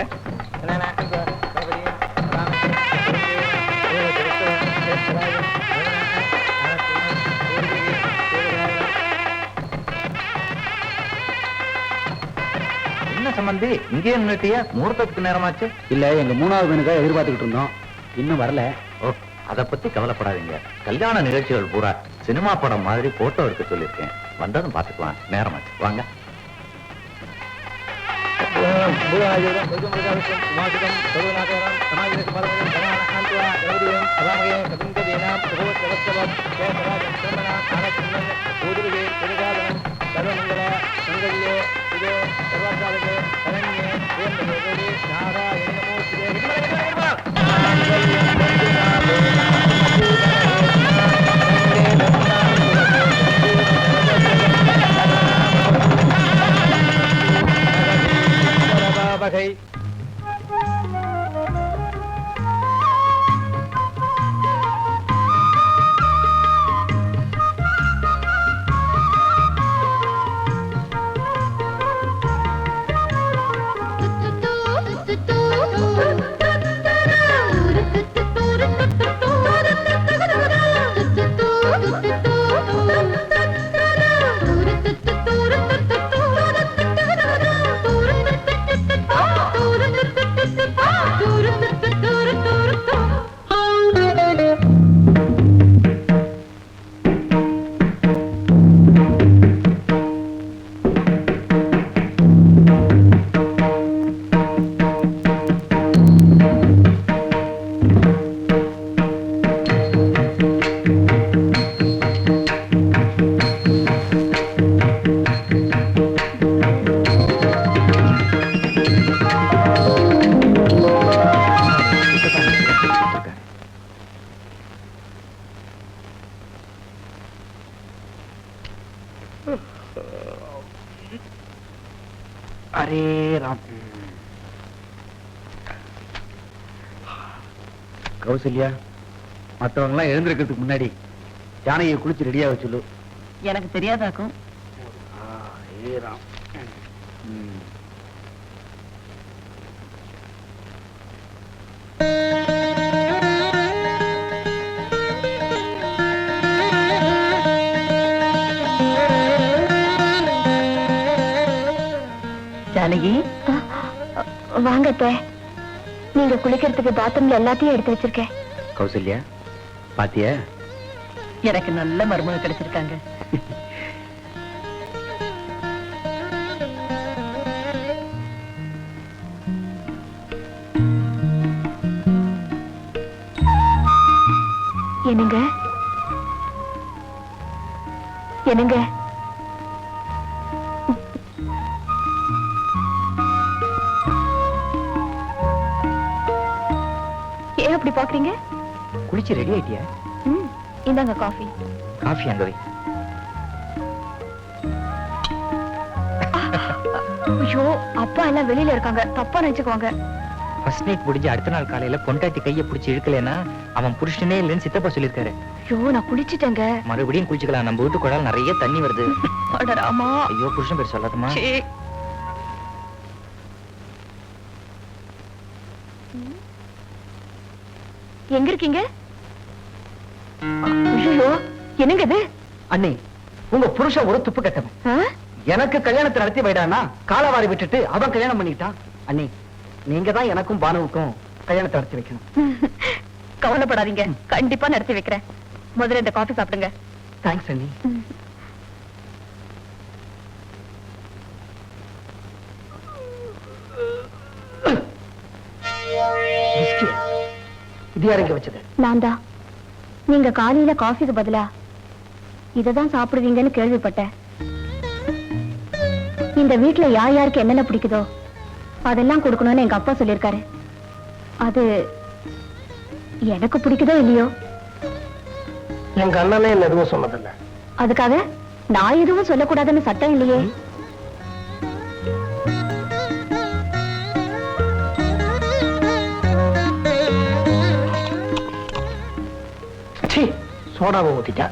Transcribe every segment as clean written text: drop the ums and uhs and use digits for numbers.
வாங்க. என்ன சம்பந்தி இங்கே நின்னுட்டியா? முகூர்த்தத்துக்கு நேரமாச்சு. இல்ல, எங்க 3வது மனுக்காக எதிர்பார்த்துக்கிட்டு இருந்தோம், இன்னும் வரல. ஓ, அதை பத்தி கவலைப்படாதீங்க. கல்யாண நிகழ்ச்சிகள் பூரா சினிமா படம் மாதிரி போட்டோ எடுக்க சொல்லியிருக்கேன். வந்ததும் பாத்துக்கலாம். நேரமாச்சு, வாங்க. வகை அரே ராம். கௌசல்யா, மற்றவங்க எல்லாம் எழுந்திருக்கிறதுக்கு முன்னாடி ஜானகியை குளிச்சு ரெடியாக சொல்லு. எனக்கு தெரியாதாக்கும். ராம். ஜானகி, வாங்கத்த. நீங்க குளிக்கிறதுக்கு பாத்ரூம்ல எல்லாத்தையும் எடுத்து வச்சிருக்கேன். கௌசல்யா, பாத்தியா? எனக்கு நல்ல மருமக கிடைச்சிருக்காங்க. என்னங்க என்னங்க, ஏன் அப்படி பாக்குறீங்க? குளிச்சு ரெடி ஆயிட்டியா? இந்தாங்க காஃபி. காஃபி அங்க வை. ஐயோ, அப்பா எல்லாம் வெளியில இருக்காங்க, தப்பா நினைச்சுக்குவாங்க. ஃபர்ஸ்ட் நைட் முடிஞ்சு அடுத்த நாள் காலையில பொண்டாட்டி கையை பிடிச்சி இழுக்கலன்னா அவன் புருஷனே இல்லைன்னு சித்தப்பா சொல்லியிருக்காரு. ஐயோ, நான் குளிச்சிட்டேங்க. மறுபடியும் குளிச்சுக்கலாம். நம்ம வீட்டு குழால் நிறைய தண்ணி வருது. அட ராமா. ஐயோ, புருஷன் பேர் சொல்லாதமா. எங்க இருக்கீங்க? ஐயோ, என்னங்க இது? அண்ணே, உங்க புருஷன் ஒரு துப்பு கட்டவன். எனக்கு கல்யாணத்தை நடத்தி வைடானா காலவாரி விட்டுட்டு அவன் கல்யாணம் பண்ணிக்கிட்டான். அண்ணே, நீங்க தான் எனக்கும் பானுவுக்கும் கல்யாணத்தை நடத்தி வைக்கணும். கவலைப்படாதீங்க, கண்டிப்பா நடத்தி வைக்கிறேன். முதல்ல இந்த காஃபி சாப்பிடுங்க. தேங்க்ஸ் அண்ணி. இது யாருங்க வச்சது? நான் தான். நீங்க காலையில காஃபிக்கு பதிலா இததான் சாப்பிடுவீங்கன்னு கேள்விப்பட்டேன். இந்த வீட்டுல யார் யாருக்கு என்னென்ன பிடிக்குதோ அதெல்லாம் கொடுக்கணும்னு எங்க அப்பா சொல்லியிருக்காரு. அது எனக்கு பிடிக்குதோ இல்லையோ, எங்க அண்ணனே எதுவும் சொன்னதில்லை. அதுக்காக நான் எதுவும் சொல்லக்கூடாதுன்னு சட்டம் இல்லையே. சோடாவை ஊத்திட்டா.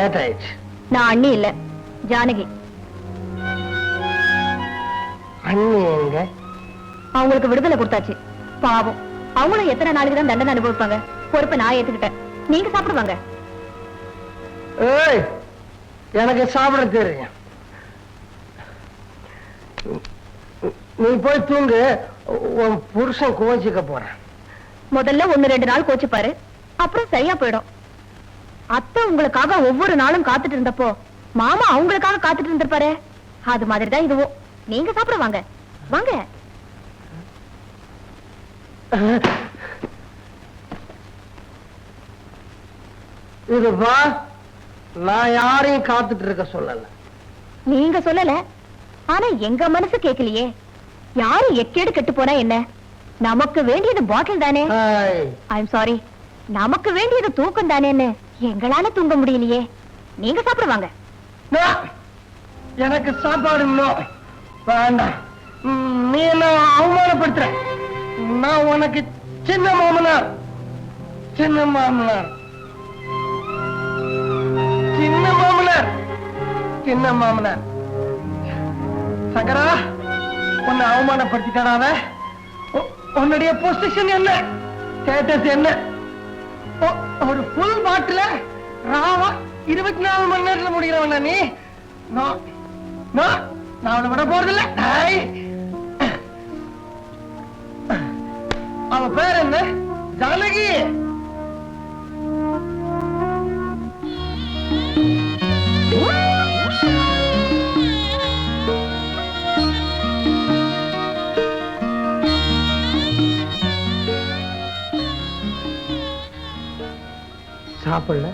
லேட் ஆயிடுச்சு. நான் அண்ணி இல்ல, ஜானகி. அண்ணி எங்க? அவங்களுக்கு விடுதலை கொடுத்தாச்சு. பாவம், அவங்களும் எத்தனை நாளைக்கு தான் தண்டனை அனுபவிப்பாங்க. பொறுப்பை நான் ஏத்துக்கிட்டேன். நீங்க சாப்பிடுவாங்க. ஏய், எனக்கு சாப்பிட தெரியும். நீ போய் தூங்கு. உன் புருஷன் கோச்சிக்க போறேன். முதல்ல 1-2 நாள் கோச்சுப்பாரு, அப்புறம் சரியா போயிடும். அத்தை உங்களுக்காக ஒவ்வொரு நாளும் காத்துட்டு இருந்தப்போ மாமா அவங்களுக்காக காத்துட்டு இருந்திருப்பாரு. அது மாதிரிதான் இதுவும். நீங்க சாப்பிட வாங்க. வாங்க. இதுப்பா, நான் யாரையும் காத்துட்டு இருக்க சொல்லல. நீங்க சொல்லல, ஆனா எங்க மனசு கேட்கலையே. யாரு எக்கேடு கெட்டு போனா என்ன? நமக்கு வேண்டியது பாட்டில் தானே. ஐம் சாரி, நமக்கு வேண்டியது தூக்கம் தானேன்னு எங்களால தூங்க முடியலையே. நீங்க சாப்பிடுவாங்க. எனக்கு சாப்பாடு வேண்டாம். நீ என்ன அவமானப்படுத்துற? நான் உனக்கு சின்ன மாமனார். சின்ன மாமனார். சின்ன மாமனார். சின்ன மாமனார். சங்கரா, உன்னை அவமானப்படுத்திட்டாராவ. உன்னுடைய பொசிஷன் என்ன? ஸ்டேட்டஸ் என்ன? ஒரு ஃபுல் பாட்டில ராவா 24 மணி நேரத்துல முடிக்கிறவன நீ? நான் அவனை விட போறதில்ல. அவன் பேர் என்ன? ஜானகி. சாப்பிடல.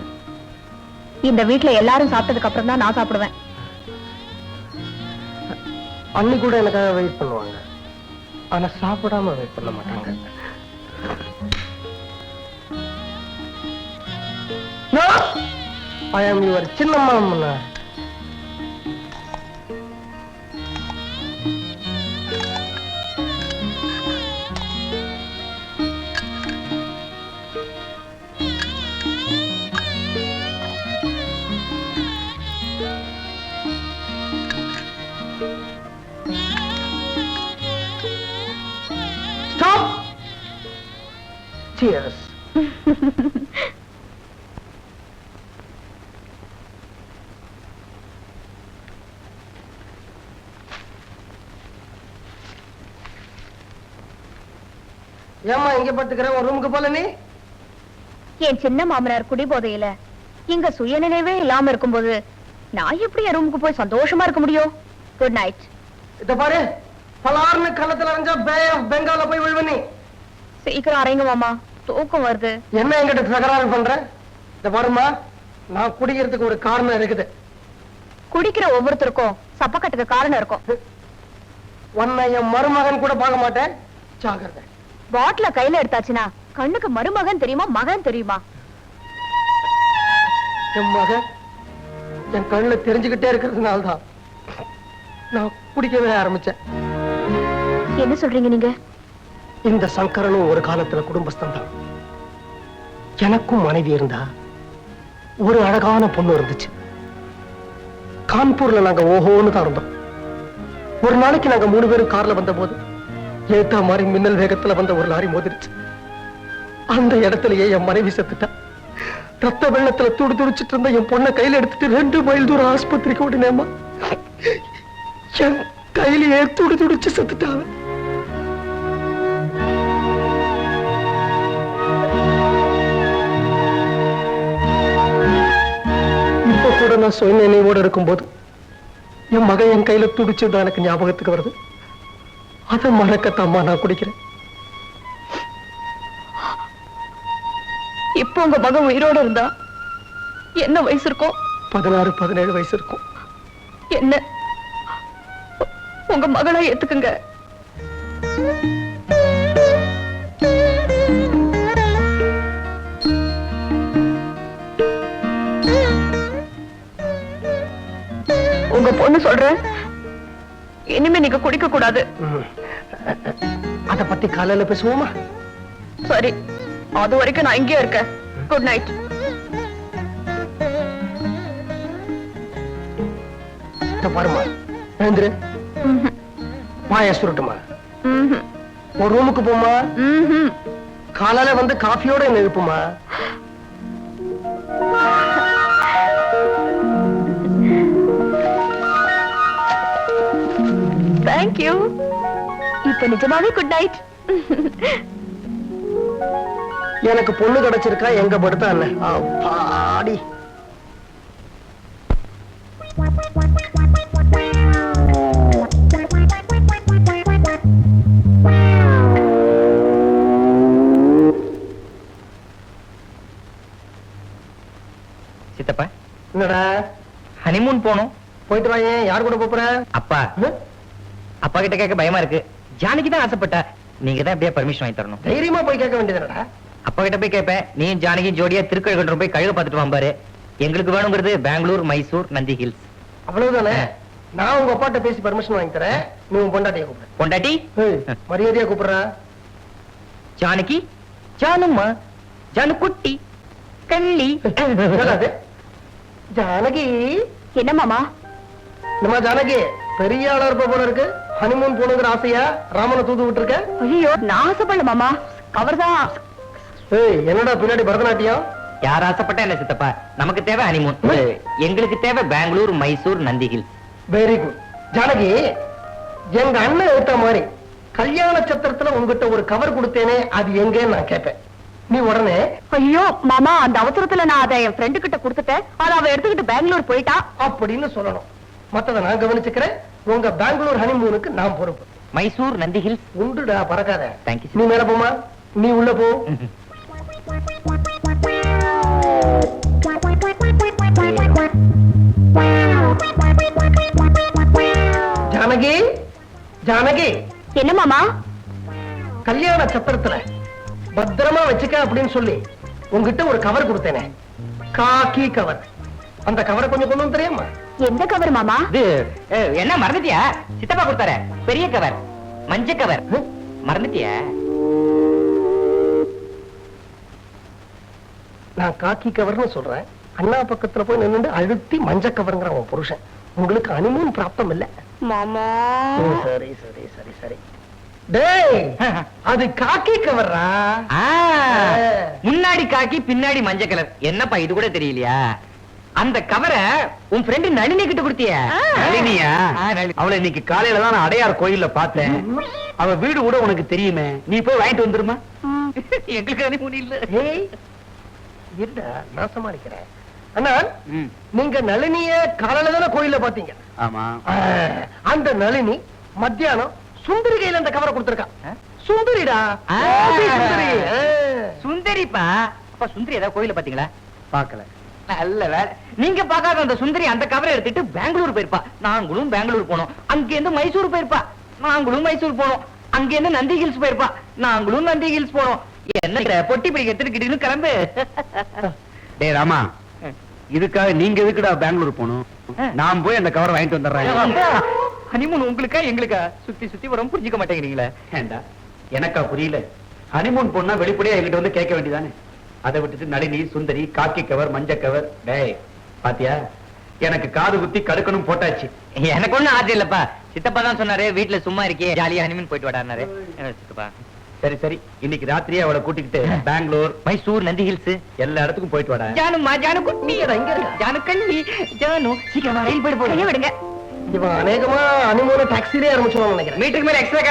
இந்த வீட்டுல எல்லாரும் சாப்பிட்டதுக்கு அப்புறம் தான் நான் சாப்பிடுவேன். அண்ணி கூட எனக்காக வெயிட் பண்ணுவாங்க, ஆனா சாப்பிடாம வெயிட் பண்ண மாட்டாங்க. I am your சின்ன மாமனார். Stop. Cheers. ஏமா இங்க படுத்துக்கிற? ஒரு ரூமுக்கு போல நீ? என் சின்ன மாமனார் குடிபோதையில இங்க சுயநினைவே இல்லாம இருக்கும்போது நான் எப்படி என் ரூமுக்கு போய் சந்தோஷமா இருக்க முடியும்? Good night. இத பாரு, பலார்னு கணத்துல அரைஞ்சா பே ஆஃப் பெங்கால போய் விழுவ நீ. சீக்கிரம் அறைங்க மாமா, தூக்கம் வருது. என்ன என்கிட்ட தகராறு பண்ற? இத பாருமா, நான் குடிக்கிறதுக்கு ஒரு காரணம் இருக்குது. குடிக்கிற ஒவ்வொருத்தருக்கும் சப்பக்கட்டுக்கு காரணம் இருக்கும். உன்னை என் மருமகன் கூட பார்க்க மாட்டேன், ஜாகிரதை. பாட்டில கையில எடுத்தாச்சுன்னா கண்ணுக்கு மருமகன் தெரியுமா மகன் தெரியுமா? என் மகன் என் கண்ணுல தெரிஞ்சுக்கிட்டே இருக்கிறதுனால்தான் நான் குடிக்கவே ஆரம்பிச்சேன். என்ன சொல்றீங்க நீங்க? இந்த சங்கரனும் ஒரு காலத்துல குடும்பஸ்தன் தான். எனக்கும் மனைவி இருந்தா, ஒரு அழகான பொண்ணு இருந்துச்சு. கான்பூர்ல நாங்க ஓஹோன்னு தான் இருந்தோம். ஒரு நாளைக்கு நாங்க 3 பேரும் கார்ல வந்த போது ஏத்தா மாதிரி மின்னல் வேகத்துல வந்த ஒரு லாரி மோதிருச்சு. அந்த இடத்துலயே என் மனைவி செத்துட்டா. ரத்த வெள்ளத்துல துடிச்சிட்டு இருந்த என் பொண்ணை கையில எடுத்துட்டு 2 மைல் தூரம் ஆஸ்பத்திரிக்கு ஓடினேம்மா. என் கையிலேயே துடிச்சு செத்துட்டாங்க. இப்ப கூட நான் சுய நினைவோடு இருக்கும்போது என் மகன் என் கையில துடிச்சதுதான் எனக்கு ஞாபகத்துக்கு வருது. அதை மறக்கத்தாம்மா நான் குடிக்கிறேன். இப்போ உங்க மகன் உயிரோட இருந்தா என்ன வயசு இருக்கும்? 16-17 வயசு இருக்கும். என்ன உங்க மகளா ஏத்துக்குங்க. உங்க பொண்ணு சொல்ற, இனிமே நீங்க குடிக்க கூடாது. அத பத்தி காலையில பேசுவோமா? சரி, அது வரைக்கும் நான் இங்கே இருக்கேன். Good night. இத பாருமா, எழுந்துரு. வாய சுருட்டுமா. ஒரு ரூமுக்கு போமா. காலையில வந்து காஃபியோட என்ன எழுப்புமா. தேங்க்யூ. இப்ப நிஜமாவே குட் நைட். எனக்கு பொண்ணு கிடைச்சிருக்கா, எங்க படுத்தா என்ன. அப்பாடி. சித்தப்பா என்னடா ஹனிமூன் போனோம். போயிட்டு வாங்க. யார் கூட போற? அப்பா அப்பா கிட்ட கேட்க பயமா இருக்கு. ஜானகி தான் ஆசைப்பட்டா. நீங்க தான் எப்படியா பர்மிஷன் வாங்கி தரணும். தைரியமா போய் கேட்க வேண்டியதுடா. அப்பா கிட்ட போய் கேட்பேன். நீ ஜானகி ஜோடியா திருக்கழுகுன்றம் போய் கழுக பார்த்துட்டு வாம்பாரு. எங்களுக்கு வேணுங்கிறது பெங்களூர், மைசூர், நந்தி ஹில்ஸ். அவ்வளவுதானே. நான் உங்க அப்பாட்ட பேசி பர்மிஷன் வாங்கி தரேன். நீ உன் பொண்டாட்டியை கூப்பிடு. பொண்டாட்டி மரியாதையா கூப்பிடுற. ஜானகி, ஜானும்மா, ஜானு குட்டி, கள்ளி. என்னது? ஜானகி. என்ன மாமா? நம்ம ஜானகி பெரிய ஆளா இருப்ப போல இருக்கு. ஹனிமூன் போனுங்கிற ஆசையா ராமனை தூது விட்டு இருக்க. ஐயோ, நான் ஆசைப்படல மாமா, அவர்தான். என்னடா பின்னாடி பரதநாட்டியம்? யார் ஆசைப்பட்டா என்ன சித்தப்பா? நமக்கு தேவை ஹனிமூன். எங்களுக்கு தேவை Bangalore, Mysore, Nandi hills. Very good. Janaki, எங்க அண்ணன் எடுத்த மாதிரி கல்யாண சத்திரத்துல உங்ககிட்ட ஒரு கவர் கொடுத்தேனே, அது எங்கன்னு நான் கேட்பேன். நீ உடனே ஐயோ மாமா, அந்த அவசரத்துல நான் அதை என் ஃப்ரெண்டு கிட்ட கொடுத்துட்டேன். அதை அவ எடுத்துக்கிட்டு பெங்களூர் போயிட்டா அப்படின்னு சொல்லணும். மத்தத நான் கவனிச்சுக்கிறேன். உங்க பெங்களூர் ஹனிமூனுக்கு நான் பொறுப்பு. மைசூர், நந்தி ஹில்ஸ். உண்டுடா, பறக்காத. தேங்க்யூ. நீ மேல போமா. நீ உள்ள போ. ஜானகி, ஜானகி. என்ன மாமா? கல்யாண சத்திரத்துல பத்திரமா வச்சுக்க அப்படின்னு சொல்லி உங்ககிட்ட ஒரு கவர் கொடுத்தேனே, காக்கி கவர். அந்த கவரை கொஞ்சம் கொண்டு வந்து தெரியுமா? எந்த கவர் மாமா? இது என்ன மறந்துட்டியா? சித்தப்பா கொடுத்தாரு பெரிய கவர், மஞ்ச கவர். மறந்துட்டியா? நான் காக்கி கவர்னு சொல்றேன். அண்ணா பக்கத்துல போய் நின்று அழுத்தி மஞ்ச கவர்ங்கிற உன் புருஷன். உங்களுக்கு ஹனிமூன் பிராப்தம் இல்ல மாமா. சரி சரி சரி சரி. டேய், அது காக்கி கவர்ரா. முன்னாடி காக்கி, பின்னாடி மஞ்ச கலர். என்னப்பா இது கூட தெரியலையா? அந்த கவரை உன் ஃப்ரெண்டு நளினி கிட்ட கொடுத்தியா? நளினியா? அவளை இன்னைக்கு காலையில தான் நான் அடையார் கோயில்ல பார்த்தேன். அவ வீடு கூட உனக்கு தெரியுமே. நீ போய் வாங்கிட்டு வந்துருமா. எங்களுக்கு ஹனிமூன் இல்ல. ஏய், இருடா, நான் சமாளிக்கிறேன். அண்ணா, நீங்க நளினிய காலையில தானே கோயில்ல பாத்தீங்க? ஆமா. அந்த நளினி மத்தியானம் சுந்தரி கையில அந்த கவரை கொடுத்திருக்கா. சுந்தரிடா, சுந்தரி. சுந்தரிப்பா. அப்பா சுந்தரி ஏதாவது கோயில பாத்தீங்களா? பாக்கல. நல்ல வேலை. நீங்க பாக்காத அந்த சுந்தரி அந்த கவரை எடுத்துட்டு பெங்களூர் போயிருப்பா. நாங்களும் பெங்களூர் போனோம். அங்க இருந்து மைசூர் போயிருப்பா. நாங்களும் மைசூர் போனோம். அங்க இருந்து நந்தி ஹில்ஸ் போயிருப்பா. நாங்களும் நந்தி ஹில்ஸ் போனோம். என்ன பொட்டி பிடிக்க எடுத்துக்கிட்டு கிளம்பு. டே ராமா, இதுக்காக நீங்க எதுக்குடா பெங்களூர் போகணும்? நான் போய் அந்த கவரை வாங்கிட்டு வந்துடுறேன். ஹனிமூன் உங்களுக்கா எங்களுக்கா? சுத்தி சுத்தி வரும், புரிஞ்சுக்க மாட்டேங்கிறீங்களா? ஏண்டா, எனக்கா புரியல? ஹனிமூன் பொண்ணா வெளிப்படையா என்கிட்ட வந்து கேட்க வேண்டியதானே? அதை விட்டுட்டு நளினி, சுந்தரி, காக்கி கவர், மஞ்ச கவர். டேய், பாத்தியா, எனக்கு காது குத்தி கடுக்கணும் போட்டாச்சு. எனக்கு ஒண்ணும் ஆசை இல்லப்பா. சித்தப்பா தான் சொன்னாரு, வீட்டுல சும்மா இருக்கே, ஜாலியா ஹனிமூன் போயிட்டு வாடாரு. சித்தப்பா சரி சரி, இன்னைக்கு ராத்திரியே அவளை கூட்டிக்கிட்டு பெங்களூர், மைசூர், நந்தி ஹில்ஸ் எல்லா இடத்துக்கும் போயிட்டு வாடா. ஜானுமா, ஜானு குட்டி, ஜானு கள்ளி, ஜானு சீக்கிரமா ரயில் போயிட்டு போடுங்க. விடுங்க. இவன் அநேகமா ஹனிமூனை டாக்ஸிலே ஆரம்பிச்சுவான்னு நினைக்கிறேன். மீட்டருக்கு மேல எக்ஸ்ட்ரா